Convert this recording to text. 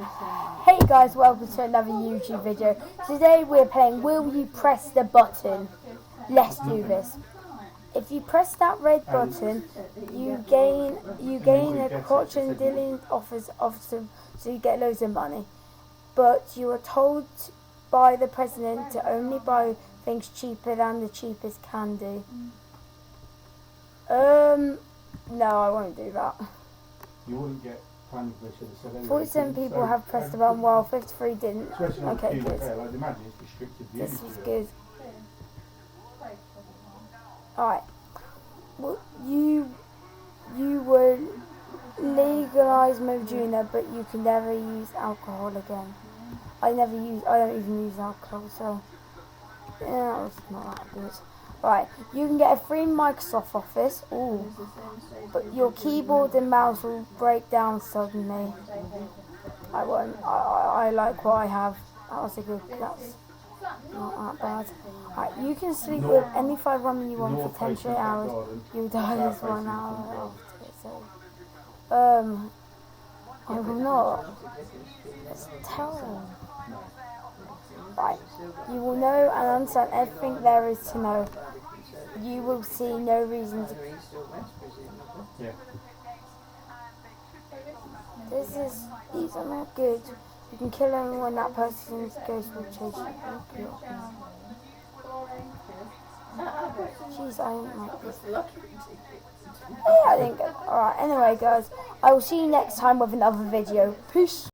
Hey guys, welcome to another YouTube video. Today we're playing Will You Press the Button? Let's do this. If you press that red button, you gain a crocodilian offers so you get loads of money. But you are told by the president to only buy things cheaper than the cheapest candy. No, I won't do that. You wouldn't get 47 people have pressed the button while 53 didn't. Okay, good. This was good. Alright. Well, you would legalise marijuana, but you can never use alcohol again. I don't even use alcohol, so yeah, it's not that good. Right, you can get a free Microsoft Office. Ooh, but your keyboard and mouse will break down suddenly. I won't. I like what I have. That's not that bad. Right, you can sleep with any 5 women you want for 10 straight hours. You'll die as 1 hour after. So, I will not. It's terrible. Right, you will know and understand everything there is to know. You will see no reason to. These are not good. You can kill anyone that person's ghost will chase you. Jeez, I don't like this. Yeah, I think. Alright, anyway guys, I will see you next time with another video. Peace.